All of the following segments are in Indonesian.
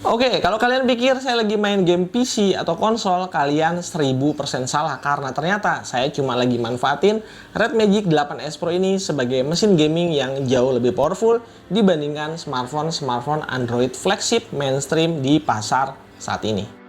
Oke, kalau kalian pikir saya lagi main game PC atau konsol, kalian 1000% salah karena ternyata saya cuma lagi manfaatin Red Magic 8S Pro ini sebagai mesin gaming yang jauh lebih powerful dibandingkan smartphone Android flagship mainstream di pasar saat ini.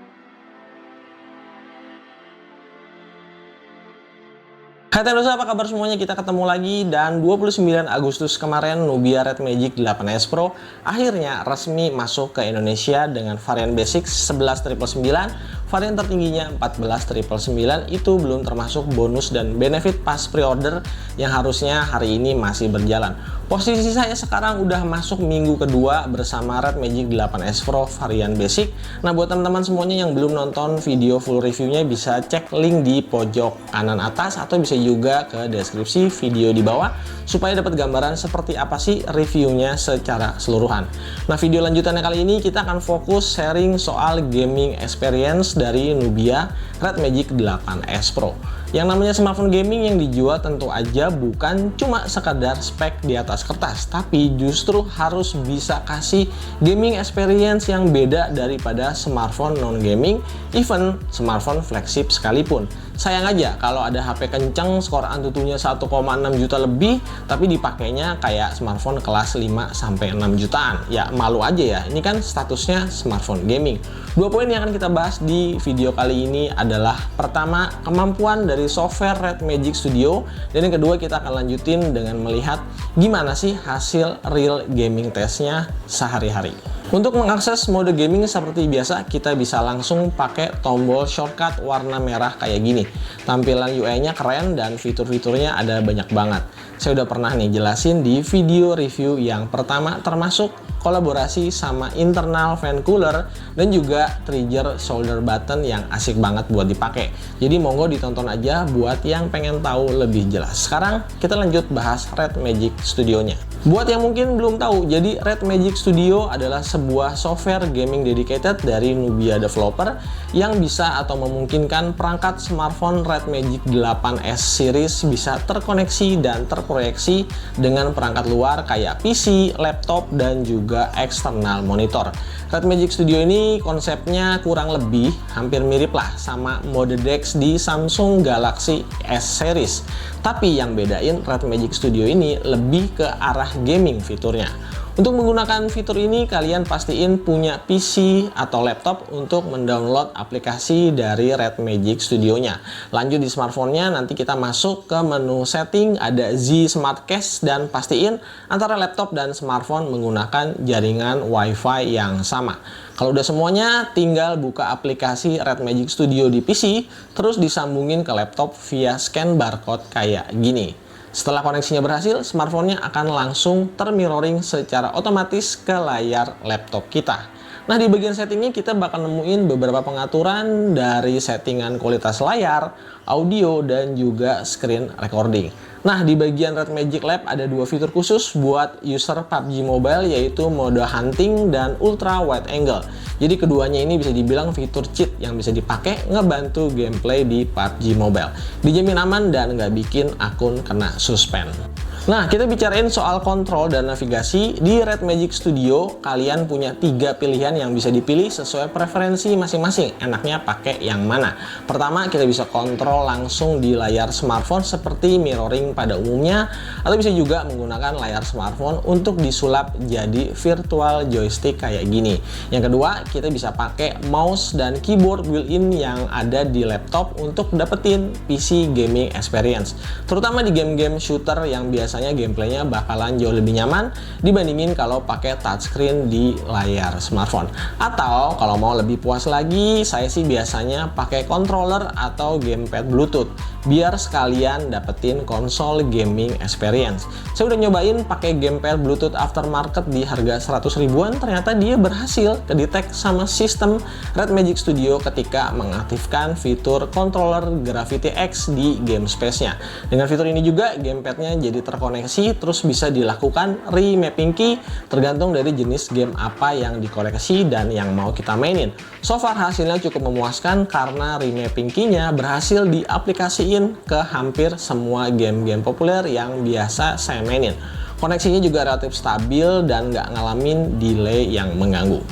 Hai Tendosa, apa kabar semuanya? Kita ketemu lagi dan 29 Agustus kemarin Nubia Red Magic 8S Pro akhirnya resmi masuk ke Indonesia dengan varian basic 11.999, varian tertingginya 14.999. Itu belum termasuk bonus dan benefit pas pre-order yang harusnya hari ini masih berjalan. Posisi saya sekarang udah masuk minggu kedua bersama Red Magic 8S Pro varian basic. Nah, buat teman-teman semuanya yang belum nonton video full reviewnya bisa cek link di pojok kanan atas atau bisa juga ke deskripsi video di bawah supaya dapat gambaran seperti apa sih reviewnya secara keseluruhan. Nah, video lanjutannya kali ini kita akan fokus sharing soal gaming experience dari Nubia Red Magic 8S Pro. Yang namanya smartphone gaming yang dijual tentu aja bukan cuma sekadar spek di atas kertas, tapi justru harus bisa kasih gaming experience yang beda daripada smartphone non-gaming, even smartphone flagship sekalipun. Sayang aja kalau ada HP kenceng, skor Antutunya 1,6 juta lebih, tapi dipakainya kayak smartphone kelas 5-6 jutaan. Ya malu aja ya, ini kan statusnya smartphone gaming. Dua poin yang akan kita bahas di video kali ini adalah pertama, kemampuan dari software Red Magic Studio, dan yang kedua kita akan lanjutin dengan melihat gimana sih hasil real gaming testnya sehari-hari. Untuk mengakses mode gaming seperti biasa, kita bisa langsung pakai tombol shortcut warna merah kayak gini. Tampilan UI-nya keren dan fitur-fiturnya ada banyak banget. Saya udah pernah nih jelasin di video review yang pertama, termasuk kolaborasi sama internal fan cooler dan juga trigger shoulder button yang asik banget buat dipakai. Jadi monggo ditonton aja buat yang pengen tahu lebih jelas. Sekarang kita lanjut bahas Red Magic Studio-nya. Buat yang mungkin belum tahu, jadi Red Magic Studio adalah sebuah software gaming dedicated dari Nubia Developer yang bisa atau memungkinkan perangkat smartphone Red Magic 8S series bisa terkoneksi dan terproyeksi dengan perangkat luar kayak PC, laptop, dan juga eksternal monitor. Red Magic Studio ini konsepnya kurang lebih hampir mirip lah sama mode DeX di Samsung Galaxy S series. Tapi yang bedain Red Magic Studio ini lebih ke arah gaming fiturnya. Untuk menggunakan fitur ini, kalian pastiin punya PC atau laptop untuk mendownload aplikasi dari Red Magic Studio-nya. Lanjut di smartphone-nya, nanti kita masuk ke menu setting, ada Z Smart Case, dan pastiin antara laptop dan smartphone menggunakan jaringan Wi-Fi yang sama. Kalau udah semuanya, tinggal buka aplikasi Red Magic Studio di PC, terus disambungin ke laptop via scan barcode kayak gini. Setelah koneksinya berhasil, smartphone-nya akan langsung termirroring secara otomatis ke layar laptop kita. Nah, di bagian settingnya kita bakal nemuin beberapa pengaturan dari settingan kualitas layar, audio, dan juga screen recording. Nah, di bagian Red Magic Lab ada dua fitur khusus buat user PUBG Mobile, yaitu mode hunting dan ultra wide angle. Jadi keduanya ini bisa dibilang fitur cheat yang bisa dipakai ngebantu gameplay di PUBG Mobile. Dijamin aman dan nggak bikin akun kena suspend. Nah, kita bicarain soal kontrol dan navigasi. Di Red Magic Studio, kalian punya 3 pilihan yang bisa dipilih sesuai preferensi masing-masing. Enaknya pakai yang mana? Pertama, kita bisa kontrol langsung di layar smartphone seperti mirroring pada umumnya, atau bisa juga menggunakan layar smartphone untuk disulap jadi virtual joystick kayak gini. Yang kedua, kita bisa pakai mouse dan keyboard built-in yang ada di laptop untuk dapetin PC gaming experience. Terutama di game-game shooter yang biasanya gameplaynya bakalan jauh lebih nyaman dibandingin kalau pakai touchscreen di layar smartphone. Atau kalau mau lebih puas lagi, saya sih biasanya pakai controller atau gamepad Bluetooth biar sekalian dapetin konsol gaming experience. Saya udah nyobain pakai gamepad Bluetooth aftermarket di harga 100 ribuan, ternyata dia berhasil kedetek sama sistem Red Magic Studio ketika mengaktifkan fitur controller Gravity X di game space-nya. Dengan fitur ini juga gamepadnya jadi terkoneksi, terus bisa dilakukan remapping key tergantung dari jenis game apa yang dikoleksi dan yang mau kita mainin. So far hasilnya cukup memuaskan karena remapping key-nya berhasil diaplikasiin ke hampir semua game-game populer yang biasa saya mainin. Koneksinya juga relatif stabil dan nggak ngalamin delay yang mengganggu.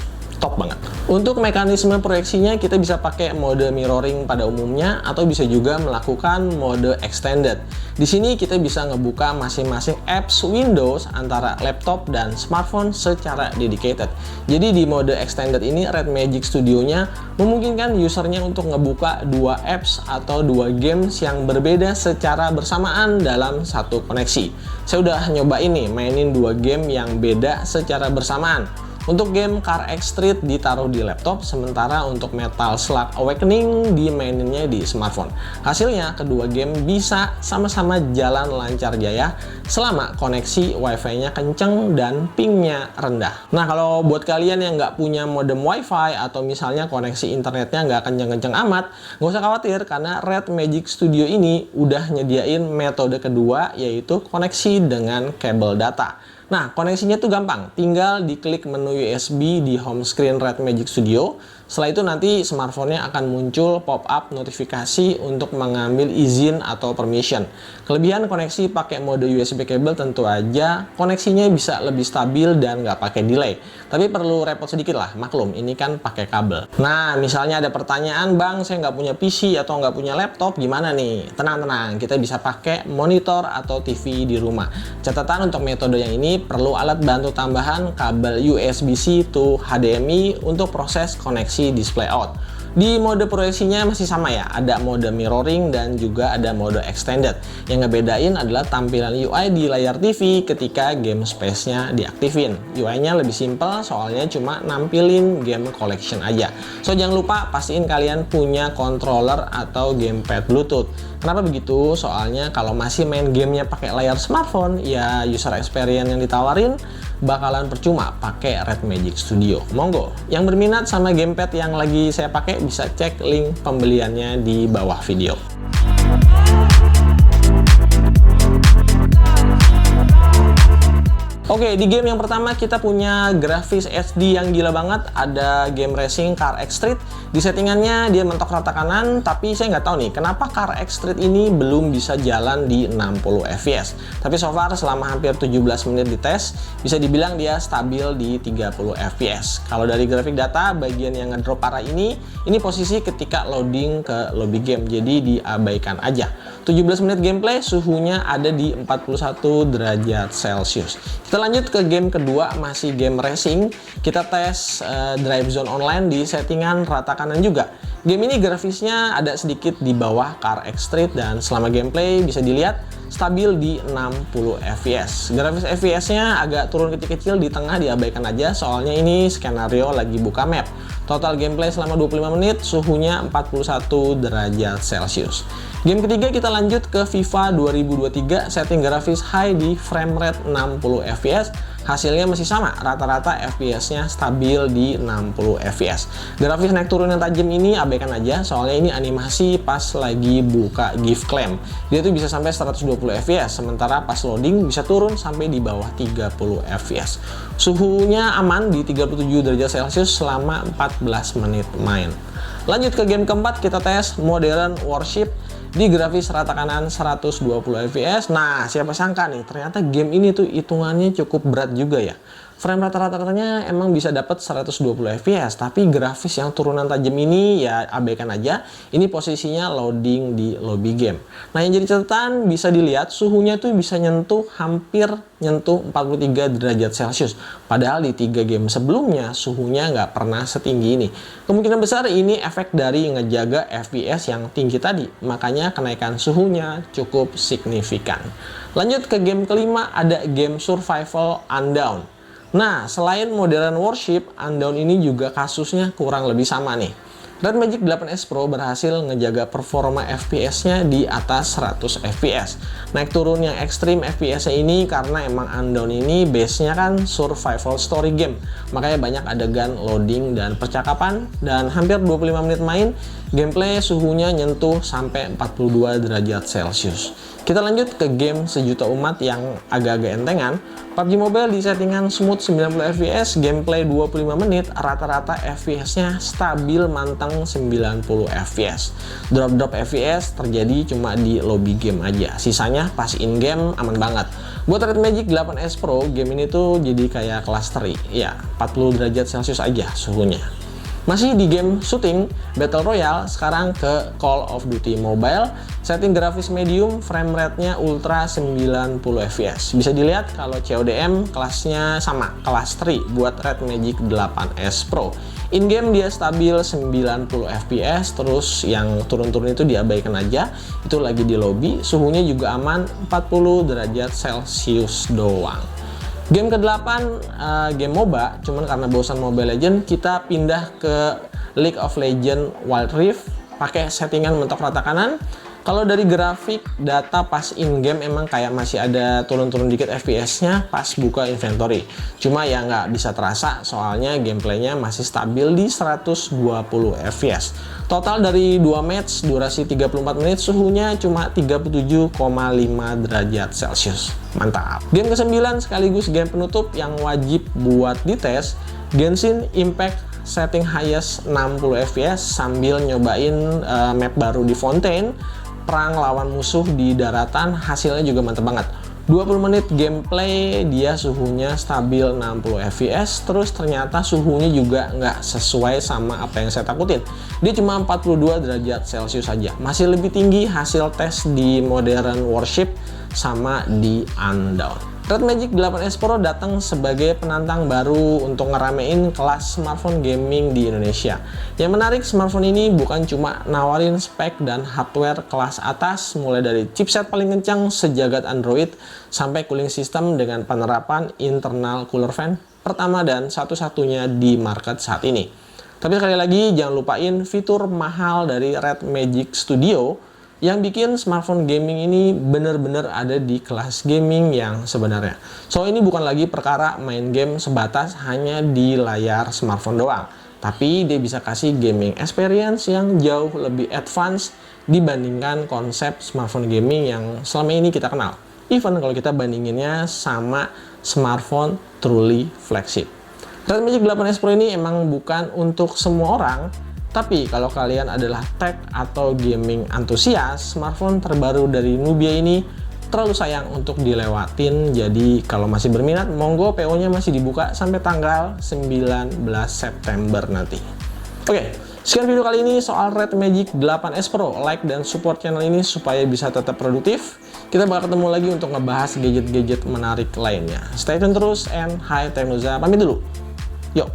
top banget. Untuk mekanisme proyeksinya kita bisa pakai mode mirroring pada umumnya atau bisa juga melakukan mode extended. Di sini kita bisa ngebuka masing-masing apps Windows antara laptop dan smartphone secara dedicated. Jadi di mode extended ini Red Magic Studio-nya memungkinkan usernya untuk ngebuka dua apps atau dua games yang berbeda secara bersamaan dalam satu koneksi. Saya udah nyoba ini mainin dua game yang beda secara bersamaan. Untuk game Car X Street ditaruh di laptop, sementara untuk Metal Slug Awakening dimaininnya di smartphone. Hasilnya, kedua game bisa sama-sama jalan lancar jaya selama koneksi Wi-Fi-nya kenceng dan pingnya rendah. Nah, kalau buat kalian yang nggak punya modem Wi-Fi atau misalnya koneksi internetnya nggak kenceng-kenceng amat, nggak usah khawatir karena Red Magic Studio ini udah nyediain metode kedua, yaitu koneksi dengan kabel data. Nah, koneksinya tuh gampang, tinggal diklik menu USB di home screen Red Magic Studio. Setelah itu nanti smartphone-nya akan muncul pop-up notifikasi untuk mengambil izin atau permission. Kelebihan koneksi pakai mode USB kabel tentu aja koneksinya bisa lebih stabil dan nggak pakai delay. Tapi perlu repot sedikit lah, maklum ini kan pakai kabel. Nah, misalnya ada pertanyaan, Bang, saya nggak punya PC atau nggak punya laptop, gimana nih? Tenang-tenang, kita bisa pakai monitor atau TV di rumah. Catatan untuk metode yang ini perlu alat bantu tambahan kabel USB-C to HDMI untuk proses koneksi display out. Di mode proyeksinya masih sama ya, ada mode mirroring dan juga ada mode extended. Yang ngebedain adalah tampilan UI di layar TV ketika game space-nya diaktifin. UI-nya lebih simple soalnya cuma nampilin game collection aja. So jangan lupa pastiin kalian punya controller atau gamepad Bluetooth. Kenapa begitu? Soalnya kalau masih main gamenya pakai layar smartphone, ya user experience yang ditawarin bakalan percuma pakai Red Magic Studio. Monggo, yang berminat sama gamepad yang lagi saya pakai bisa cek link pembeliannya di bawah video. Oke, di game yang pertama kita punya grafis HD yang gila banget. Ada game racing Car X Street. Di settingannya dia mentok rata kanan, tapi saya nggak tahu nih kenapa Car X Street ini belum bisa jalan di 60 fps. Tapi so far selama hampir 17 menit di tes, bisa dibilang dia stabil di 30 fps. Kalau dari grafik data, bagian yang ngedrop parah ini posisi ketika loading ke lobby game, jadi diabaikan aja. 17 menit gameplay, suhunya ada di 41 derajat Celcius. Kita lanjut ke game kedua, masih game racing. Kita tes Drive Zone Online di settingan rata kanan juga. Game ini grafisnya ada sedikit di bawah Car X Street dan selama gameplay bisa dilihat stabil di 60 fps. Grafis fps-nya agak turun kecil-kecil, di tengah diabaikan aja soalnya ini skenario lagi buka map. Total gameplay selama 25 menit, suhunya 41 derajat Celcius. Game ketiga kita lanjut ke FIFA 2023, setting grafis high di frame rate 60 fps. Hasilnya masih sama, rata-rata FPS-nya stabil di 60 fps. Grafis naik turun yang tajam ini abaikan aja, soalnya ini animasi pas lagi buka gift claim. Dia tuh bisa sampai 120 fps, sementara pas loading bisa turun sampai di bawah 30 fps. Suhunya aman di 37 derajat Celcius selama 14 menit main. Lanjut ke game keempat, kita tes Modern Warship di grafis rata kanan 120 fps. Nah, siapa sangka nih, ternyata game ini tuh hitungannya cukup berat juga ya. Frame rata-ratanya emang bisa dapat 120 fps, tapi grafis yang turunan tajam ini ya abaikan aja. Ini posisinya loading di lobby game. Nah, yang jadi catatan bisa dilihat suhunya tuh bisa hampir nyentuh 43 derajat Celcius. Padahal di 3 game sebelumnya suhunya nggak pernah setinggi ini. Kemungkinan besar ini efek dari ngejaga FPS yang tinggi tadi. Makanya kenaikan suhunya cukup signifikan. Lanjut ke game kelima, ada game Survival Undawn. Nah, selain Modern Warship, Undawn ini juga kasusnya kurang lebih sama nih. Red Magic 8S Pro berhasil ngejaga performa FPS-nya di atas 100 FPS. Naik turun yang ekstrim FPS-nya ini karena emang Undawn ini base-nya kan survival story game. Makanya banyak adegan loading dan percakapan, dan hampir 25 menit main, gameplay suhunya nyentuh sampai 42 derajat Celcius. Kita lanjut ke game sejuta umat yang agak-agak entengan. PUBG Mobile di settingan smooth 90 fps, gameplay 25 menit, rata-rata FPS-nya stabil manteng 90 fps. Drop-drop FPS terjadi cuma di lobby game aja, sisanya pas in-game aman banget. Buat Red Magic 8S Pro, game ini tuh jadi kayak kelas teri. Ya, 40 derajat Celcius aja suhunya. Masih di game shooting, Battle Royale, sekarang ke Call of Duty Mobile. Setting grafis medium, frame rate-nya ultra 90 fps. Bisa dilihat kalau CODM kelasnya sama, kelas 3 buat Red Magic 8S Pro. In-game dia stabil 90 fps, terus yang turun-turun itu diabaikan aja. Itu lagi di lobby, suhunya juga aman, 40 derajat Celcius doang. Game ke-8, game MOBA, cuman karena bosan Mobile Legends, kita pindah ke League of Legends Wild Rift, pakai settingan mentok rata kanan. Kalau dari grafik, data pas in-game emang kayak masih ada turun-turun dikit FPS-nya pas buka inventory. Cuma ya nggak bisa terasa, soalnya gameplaynya masih stabil di 120 FPS. Total dari 2 match, durasi 34 menit, suhunya cuma 37,5 derajat Celcius. Mantap. Game ke-9 sekaligus game penutup yang wajib buat dites, Genshin Impact setting highest 60 fps sambil nyobain map baru di Fontaine, perang lawan musuh di daratan, hasilnya juga mantep banget. 20 menit gameplay, dia suhunya stabil 60 fps, terus ternyata suhunya juga nggak sesuai sama apa yang saya takutin. Dia cuma 42 derajat Celcius saja, masih lebih tinggi hasil tes di Modern Warship sama di Undawn. Red Magic 8S Pro datang sebagai penantang baru untuk ngeramein kelas smartphone gaming di Indonesia. Yang menarik, smartphone ini bukan cuma nawarin spek dan hardware kelas atas, mulai dari chipset paling kencang sejagat Android, sampai cooling system dengan penerapan internal cooler fan pertama dan satu-satunya di market saat ini. Tapi sekali lagi, jangan lupain fitur mahal dari Red Magic Studio yang bikin smartphone gaming ini bener-bener ada di kelas gaming yang sebenarnya. So, ini bukan lagi perkara main game sebatas hanya di layar smartphone doang, tapi dia bisa kasih gaming experience yang jauh lebih advance dibandingkan konsep smartphone gaming yang selama ini kita kenal. Even kalau kita bandinginnya sama smartphone truly flagship. Red Magic 8S Pro ini emang bukan untuk semua orang. Tapi kalau kalian adalah tech atau gaming antusias, smartphone terbaru dari Nubia ini terlalu sayang untuk dilewatin. Jadi kalau masih berminat, monggo PO-nya masih dibuka sampai tanggal 19 September nanti. Oke, sekian video kali ini soal Red Magic 8S Pro. Like dan support channel ini supaya bisa tetap produktif. Kita bakal ketemu lagi untuk ngebahas gadget-gadget menarik lainnya. Stay tune terus and hi, Teknoza. Pamit dulu. Yuk.